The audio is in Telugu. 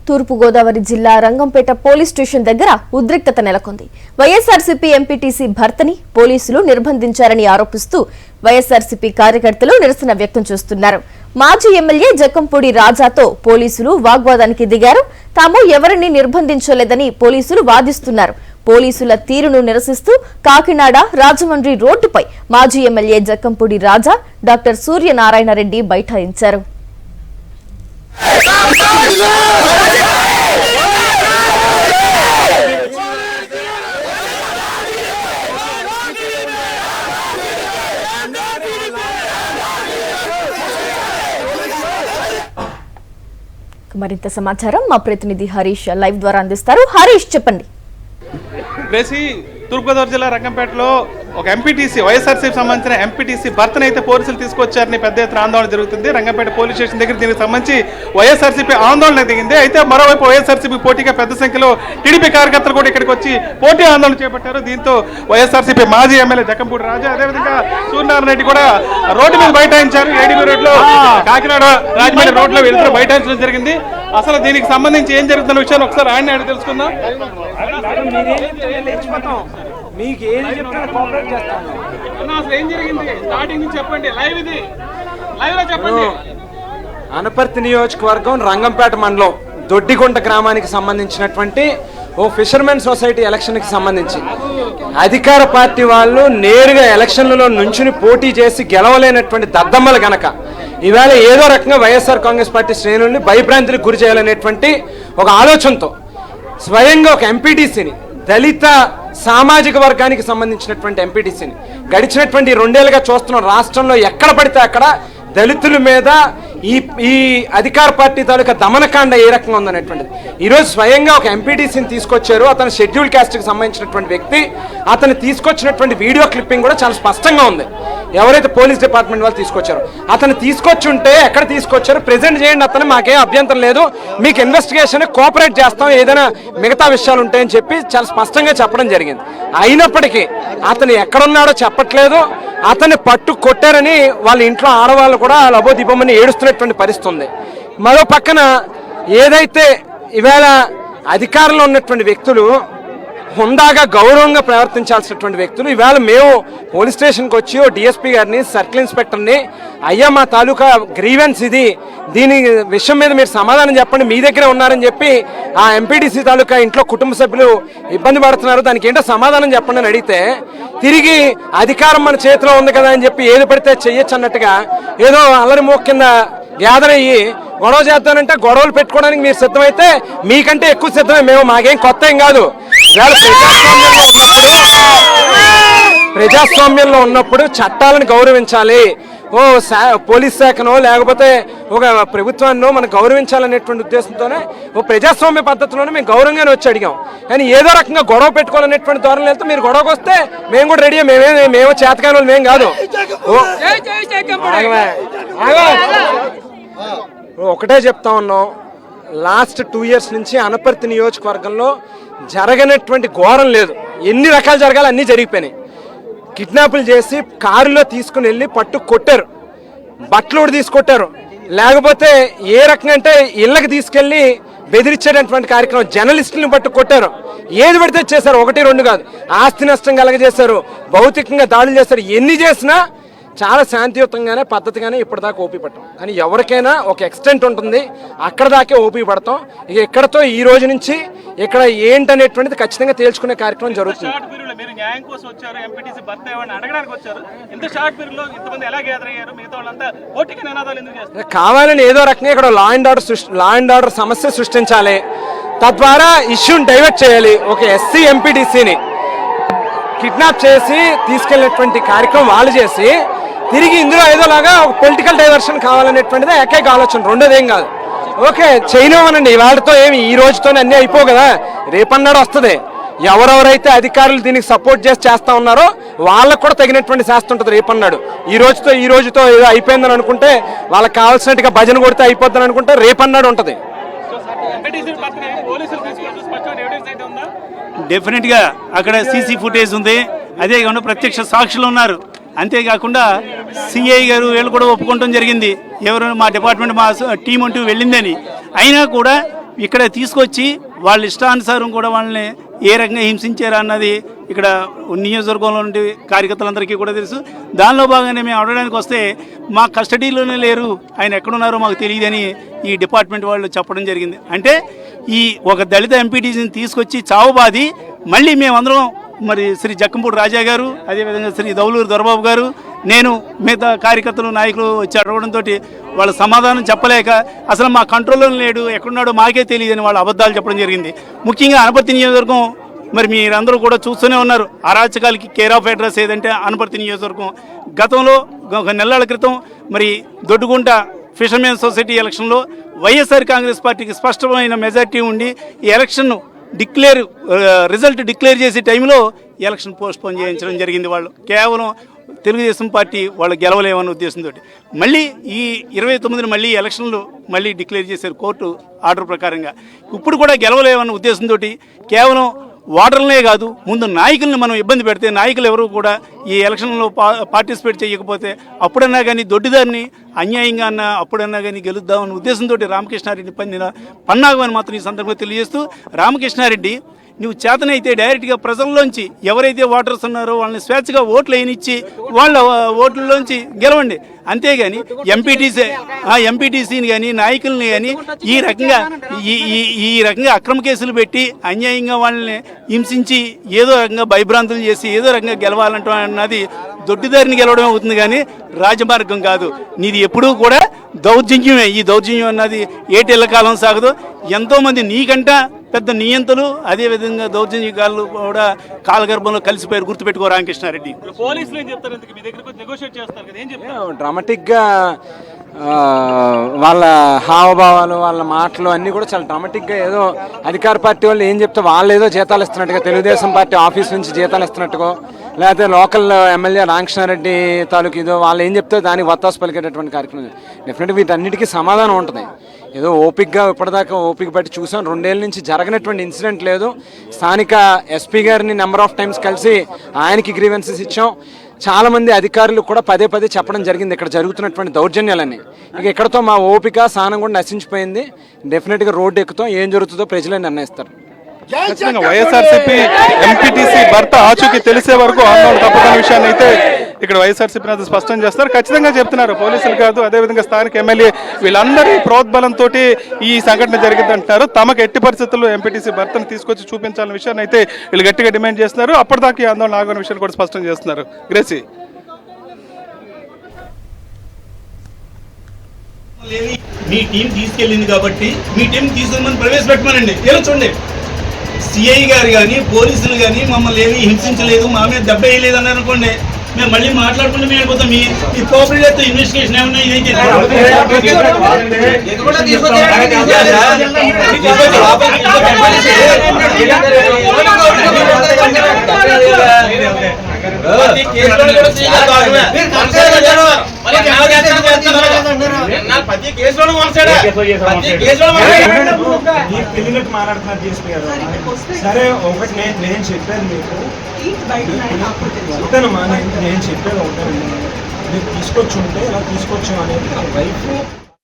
తూర్పు గోదావరి జిల్లా రంగంపేట పోలీస్ స్టేషన్ దగ్గర ఉద్రిక్తత నెలకొంది. వైఎస్ఆర్సీపీ ఎంపీటీసీ భర్తని పోలీసులు నిర్బంధించారని ఆరోపిస్తూ వైఎస్ఆర్సీపీ కార్యకర్తలు నిరసన వ్యక్తం చేస్తున్నారు. మాజీ ఎమ్మెల్యే జక్కంపూడి రాజాతో పోలీసులు వాగ్వాదానికి దిగారు. తాము ఎవరిని నిర్బంధించలేదని పోలీసులు వాదిస్తున్నారు. పోలీసుల తీరును నిరసిస్తూ కాకినాడ రాజమండ్రి రోడ్డుపై మాజీ ఎమ్మెల్యే జక్కంపూడి రాజా, డాక్టర్ సూర్యనారాయణ రెడ్డి బైఠాయించారు. మరింత సమాచారం మా ప్రతినిధి హరీష్ లైవ్ ద్వారా అందిస్తారు. హరీష్, చెప్పండి. తూర్పుగోదావరి జిల్లా రంగంపేటలో ఒక ఎంపీటీసీ వైఎస్ఆర్సీకి సంబంధించిన ఎంపీటీసీ భర్తను అయితే పోలీసులు తీసుకొచ్చారని పెద్ద ఎత్తున ఆందోళన జరుగుతుంది. రంగంపేట పోలీస్ స్టేషన్ దగ్గర దీనికి సంబంధించి వైఎస్ఆర్సీపీ ఆందోళన దిగింది. అయితే మరోవైపు వైఎస్ఆర్సీపీ పోటీగా పెద్ద సంఖ్యలో టీడీపీ కార్యకర్తలు కూడా ఇక్కడికి వచ్చి పోటీ ఆందోళన చేపట్టారు. దీంతో వైఎస్ఆర్సీపీ మాజీ ఎమ్మెల్యే జక్కంపూడి రాజా, అదేవిధంగా సూర్యనారాయణ రెడ్డి కూడా రోడ్డు మీద బైఠాయించారు. ఏడీబీ రోడ్లో, కాకినాడ రాజమండ్రి రోడ్లో వీళ్ళిద్దరూ బైఠాయించడం జరిగింది. అసలు దీనికి సంబంధించి ఏం జరుగుతున్న విషయాన్ని ఒకసారి ఆయన అడిగి తెలుసుకుందాం. మీకు ఏది చెప్తే కోఆపరేట్ చేస్తాను. అసలు ఏం జరిగింది స్టార్టింగ్ నుంచి చెప్పండి. లైవ్ లో చెప్పండి. అనపర్తి నియోజకవర్గం రంగంపేట మండలం దొడ్డిగుంట గ్రామానికి సంబంధించినటువంటి ఓ ఫిషర్మెన్ సొసైటీ ఎలక్షన్కి సంబంధించి అధికార పార్టీ వాళ్ళు నేరుగా ఎలక్షన్లలో నుంచుని పోటీ చేసి గెలవలేనటువంటి దద్దమ్మలు గనక ఈవేళ ఏదో రకంగా వైఎస్ఆర్ కాంగ్రెస్ పార్టీ శ్రేణుల్ని భయభ్రాంతికి గురి చేయాలనేటువంటి ఒక ఆలోచనతో స్వయంగా ఒక ఎంపీటీసీని, దళిత సామాజిక వర్గానికి సంబంధించినటువంటి ఎంపీటీసీని గడిచినటువంటి 2 ఏళ్ళుగా చూస్తున్నాం. రాష్ట్రంలో ఎక్కడ పడితే అక్కడ దళితుల మీద ఈ అధికార పార్టీ తాలూకా దమనకాండ ఏ రకంగా ఉందనేటువంటిది ఈరోజు స్వయంగా ఒక ఎంపీటీసీని తీసుకొచ్చారు. అతను షెడ్యూల్ క్యాస్ట్కి సంబంధించినటువంటి వ్యక్తి. అతను తీసుకొచ్చినటువంటి వీడియో క్లిప్పింగ్ కూడా చాలా స్పష్టంగా ఉంది. ఎవరైతే పోలీస్ డిపార్ట్మెంట్ వాళ్ళు తీసుకొచ్చారో అతను తీసుకొచ్చుంటే ఎక్కడ తీసుకొచ్చారు ప్రెజెంట్ చేయండి, అతను మాకేం అభ్యంతరం లేదు, మీకు ఇన్వెస్టిగేషన్ కోఆపరేట్ చేస్తాం, ఏదైనా మిగతా విషయాలు ఉంటాయని చెప్పి చాలా స్పష్టంగా చెప్పడం జరిగింది. అయినప్పటికీ అతను ఎక్కడున్నాడో చెప్పట్లేదు. అతన్ని పట్టు కొట్టారని వాళ్ళ ఇంట్లో ఆడవాళ్ళు కూడా లబోదిబ్బమని ఏడుస్తున్నటువంటి పరిస్థితి ఉంది. మరో పక్కన ఏదైతే ఈవేళ అధికారంలో ఉన్నటువంటి వ్యక్తులు హుందాగా గౌరవంగా ప్రవర్తించాల్సినటువంటి వ్యక్తులు ఈవేళ మేము పోలీస్ స్టేషన్కి వచ్చి ఓ డిఎస్పీ గారిని, సర్కిల్ ఇన్స్పెక్టర్ని, అయ్యా మా తాలూకా గ్రీవెన్స్ ఇది, దీని విషయం మీద మీరు సమాధానం చెప్పండి, మీ దగ్గరే ఉన్నారని చెప్పి ఆ ఎంపీటీసీ తాలూకా ఇంట్లో కుటుంబ సభ్యులు ఇబ్బంది పడుతున్నారు, దానికి ఏంటో సమాధానం చెప్పండి అని అడిగితే తిరిగి అధికారం మన చేతిలో ఉంది కదా అని చెప్పి ఏది పడితే చెయ్యొచ్చు అన్నట్టుగా ఏదో అల్లరి మోక కింద గ్యాదర్ అయ్యి గొడవ చేద్దానంటే గొడవలు పెట్టుకోవడానికి మీరు సిద్ధమైతే మీకంటే ఎక్కువ సిద్ధమే మేము, మాకేం కొత్త ఏం కాదు. ప్రజాస్వామ్యంలో ఉన్నప్పుడు చట్టాలను గౌరవించాలి. ఓ పోలీస్ శాఖనో లేకపోతే ఒక ప్రభుత్వాన్నో మనం గౌరవించాలనేటువంటి ఉద్దేశంతోనే ఓ ప్రజాస్వామ్య పద్ధతిలోనే మేము గౌరవంగానే వచ్చి అడిగాం. కానీ ఏదో రకంగా గొడవ పెట్టుకోవాలనేటువంటి ధోరణి వెళ్తే మీరు గొడవకు వస్తే మేము కూడా రెడీ, మేము చేతకాని వాళ్ళు మేం కాదు. ఒకటే చెప్తా ఉన్నాం, లాస్ట్ 2 years నుంచి అనపర్తి నియోజకవర్గంలో జరగనటువంటి ఘోరం లేదు. ఎన్ని రకాలు జరగాలి అన్నీ జరిగిపోయినాయి. కిడ్నాపులు చేసి కారులో తీసుకుని వెళ్ళి పట్టు కొట్టారు, బట్టలు తీసుకొట్టారు, లేకపోతే ఏ రకంగా అంటే ఇళ్ళకి తీసుకెళ్లి బెదిరించేటటువంటి కార్యక్రమం, జర్నలిస్టులను పట్టు కొట్టారు, ఏది పడితే చేశారు. 1, 2 కాదు, ఆస్తి నష్టం కలగజేశారు, భౌతికంగా దాడులు చేశారు. ఎన్ని చేసినా చాలా శాంతియుతంగానే పద్ధతిగానే ఇప్పటిదాకా ఓపీ పడతాం. కానీ ఎవరికైనా ఒక ఎక్స్టెంట్ ఉంటుంది, అక్కడ దాకే ఓపీ పడతాం. ఇక ఇక్కడతో ఈ రోజు నుంచి ఇక్కడ ఏంటనేటువంటిది ఖచ్చితంగా తేల్చుకునే కార్యక్రమం జరుగుతుంది. కావాలని ఏదో రకంగా ఇక్కడ లా అండ్ ఆర్డర్ సమస్య సృష్టించాలి, తద్వారా ఇష్యూని డైవర్ట్ చేయాలి. ఒక ఎస్సీ ఎంపీటీసీని కిడ్నాప్ చేసి తీసుకెళ్ళినటువంటి కార్యక్రమం వాళ్ళు చేసి తిరిగి ఇందులో ఏదోలాగా ఒక పొలిటికల్ డైవర్షన్ కావాలనేటువంటిది ఏకైక ఆలోచన, రెండోది ఏం కాదు. ఓకే చేయనివ్వనండి, వాళ్ళతో ఏమి ఈ రోజుతోనే అన్నీ అయిపో కదా, రేపన్నాడు వస్తుంది. ఎవరెవరైతే అధికారులు దీనికి సపోర్ట్ చేసి చేస్తా ఉన్నారో వాళ్ళకు కూడా తగినటువంటి శాస్త్రం ఉంటుంది. రేపన్నాడు ఈ రోజుతో ఏదో అయిపోయిందని అనుకుంటే, వాళ్ళకి కావాల్సినట్టుగా భజన కొడితే అయిపోద్దని అనుకుంటే రేపన్నాడు ఉంటుంది. డెఫినెట్గా అక్కడ సీసీ ఫుటేజ్ ఉంది, అదే కాకుండా ప్రత్యక్ష సాక్షులు ఉన్నారు. అంతేకాకుండా సిఐ గారు వీళ్ళు కూడా ఒప్పుకోవడం జరిగింది, ఎవరు మా డిపార్ట్మెంట్ మా టీం అంటూ వెళ్ళిందని. అయినా కూడా ఇక్కడ తీసుకొచ్చి వాళ్ళ ఇష్టానుసారం కూడా వాళ్ళని ఏ రకంగా హింసించారు అన్నది ఇక్కడ నియోజకవర్గంలో ఉండే కార్యకర్తలందరికీ కూడా తెలుసు. దానిలో భాగంగానే మేము అడగడానికి వస్తే మా కస్టడీలోనే లేరు, ఆయన ఎక్కడున్నారో మాకు తెలియదని ఈ డిపార్ట్మెంట్ వాళ్ళు చెప్పడం జరిగింది. అంటే ఈ ఒక దళిత ఎంపీటీసీని తీసుకొచ్చి చావుబాది మళ్ళీ మేమందరం మరి శ్రీ జక్కంపూడి రాజా గారు, అదేవిధంగా శ్రీ దౌలూరు దొరబాబు గారు, నేను మిగతా కార్యకర్తలు నాయకులు వచ్చి అడగడంతో వాళ్ళ సమాధానం చెప్పలేక అసలు మా కంట్రోల్లో లేడు, ఎక్కడున్నాడో మాకే తెలియదని వాళ్ళ అబద్ధాలు చెప్పడం జరిగింది. ముఖ్యంగా అనపర్తి నియోజకవర్గం మరి మీరందరూ కూడా చూస్తూనే ఉన్నారు. అరాచకాలకి కేర్ ఆఫ్ అడ్రస్ ఏదంటే అనపర్తి నియోజకవర్గం. గతంలో ఒక నెలల క్రితం మరి దొడ్డుగుంట ఫిషర్మెన్ సొసైటీ ఎలక్షన్లో వైఎస్ఆర్ కాంగ్రెస్ పార్టీకి స్పష్టమైన మెజార్టీ ఉండి ఈ ఎలక్షన్ను రిజల్ట్ డిక్లేర్ చేసే టైంలో ఎలక్షన్ పోస్ట్పోన్ చేయించడం జరిగింది. వాళ్ళు కేవలం తెలుగుదేశం పార్టీ వాళ్ళు గెలవలేమన్న ఉద్దేశంతో మళ్ళీ ఈ 29ని మళ్ళీ ఎలక్షన్లు మళ్ళీ డిక్లేర్ చేశారు కోర్టు ఆర్డర్ ప్రకారంగా. ఇప్పుడు కూడా గెలవలేమన్న ఉద్దేశంతో కేవలం ఓటర్లనే కాదు, ముందు నాయకుల్ని మనం ఇబ్బంది పెడితే నాయకులు ఎవరు కూడా ఈ ఎలక్షన్లో పార్టిసిపేట్ చేయకపోతే అప్పుడన్నా కానీ దొడ్డిదారిని అన్యాయంగా అన్నా అప్పుడన్నా కానీ గెలుద్దామన్న ఉద్దేశంతో రామకృష్ణారెడ్డి పన్నాగమని మాత్రం ఈ సందర్భంగా తెలియజేస్తూ, రామకృష్ణారెడ్డి నువ్వు చేతనైతే డైరెక్ట్గా ప్రజల్లోంచి ఎవరైతే ఓటర్స్ ఉన్నారో వాళ్ళని స్వేచ్ఛగా ఓట్లు వేయనిచ్చి వాళ్ళ ఓట్లలోంచి గెలవండి. అంతేగాని ఎంపీటీసీని కానీ నాయకుల్ని కానీ ఈ రకంగా అక్రమ కేసులు పెట్టి అన్యాయంగా వాళ్ళని హింసించి ఏదో రకంగా భయభ్రాంతులు చేసి ఏదో రకంగా గెలవాలంటే అన్నది దొడ్డిదారిని గెలవడం అవుతుంది కానీ రాజమార్గం కాదు. నీది ఎప్పుడూ కూడా దౌర్జన్యమే. ఈ దౌర్జన్యం అన్నది ఏటేళ్ల కాలం సాగదు. ఎంతోమంది నీకంట పెద్ద నియంతలు అదేవిధంగా దౌర్జన్యకాలు కూడా కాలగర్భంలో కలిసిపోయారు. గుర్తుపెట్టుకో రామకృష్ణారెడ్డి. పోలీసులు ఏం చెప్తారు? మీ దగ్గరకు నెగోషియేట్ చేస్తారు కదా, ఏం చెప్తారు? డ్రామాటిక్గా వాళ్ళ హావభావాలు వాళ్ళ మాటలు అన్నీ కూడా చాలా డ్రామాటిక్గా ఏదో అధికార పార్టీ వాళ్ళు ఏం చెప్తే వాళ్ళు ఏదో జీతాలు ఇస్తున్నట్టుగా, తెలుగుదేశం పార్టీ ఆఫీస్ నుంచి జీతాలు ఇస్తున్నట్టుగా, లేకపోతే లోకల్ ఎమ్మెల్యే రామకృష్ణారెడ్డి తాలూకు ఇదో వాళ్ళు ఏం చెప్తే దానికి వత్తాసు పలికేటటువంటి కార్యక్రమం. డెఫినెట్గా వీటన్నిటికీ సమాధానం ఉంటుంది. ఏదో ఓపిక్గా ఇప్పటిదాకా ఓపిక బట్టి చూసాం. 2 ఏళ్ళ నుంచి జరగనటువంటి ఇన్సిడెంట్ లేదు. స్థానిక ఎస్పీ గారిని నెంబర్ ఆఫ్ టైమ్స్ కలిసి ఆయనకి గ్రీవెన్సెస్ ఇచ్చాం. చాలామంది అధికారులు కూడా పదే చెప్పడం జరిగింది ఇక్కడ జరుగుతున్నటువంటి దౌర్జన్యాలన్నీ. ఇక ఇక్కడతో మా ఓపిక సహనం కూడా నశించిపోయింది. డెఫినెట్గా రోడ్డు ఎక్కుతాం, ఏం జరుగుతుందో ప్రజలే నిర్ణయిస్తారు. ఖచ్చితంగా వైఎస్ఆర్సీపీ ఎంపీటీసీ భర్త ఆచూకీ తెలిసే వరకు ఆందోళన తప్పదన్న విషయాన్ని అయితే ఇక్కడ వైఎస్ఆర్సీపీ నేతలు స్పష్టం చేస్తారు. ఖచ్చితంగా చెప్తున్నారు, పోలీసులు కాదు అదేవిధంగా స్థానిక ఎమ్మెల్యే వీళ్ళందరి ప్రోద్బలంతో ఈ సంఘటన జరిగిందంటున్నారు. తమకు ఎట్టి పరిస్థితుల్లో ఎంపీటీసీ భర్తను తీసుకొచ్చి చూపించాలన్న విషయాన్ని అయితే వీళ్ళు గట్టిగా డిమాండ్ చేస్తున్నారు. అప్పటిదాకా ఈ ఆందోళన ఆగని విషయాన్ని కూడా స్పష్టం చేస్తున్నారు. గ్రేసీ, మీ టీం తీసుకెళ్ళింది కాబట్టి మీ టీం తీసుకుని ప్రవేశపెట్టమనండి. చూడండి, సిఐ గారు కానీ పోలీసులు కానీ మమ్మల్ని ఏమీ హింసించలేదు, మా మీద దెబ్బ వేయలేదు అని అనుకోండి, మేము మళ్ళీ మాట్లాడుకుంటే మేము అయిపోతాం. మీ కోఆపరేటివ్ ఇన్వెస్టిగేషన్ ఏమన్నా ఇదైతే మాట్లాడుతున్నారు డిఎస్పీ గారు. సరే ఒకటి నేను చెప్పాను మీకు, ఒకటేనమ్మా నేను చెప్పేది ఒకటే, మీరు తీసుకొచ్చి ఉంటే ఇలా తీసుకొచ్చాం అనేది వైఫ్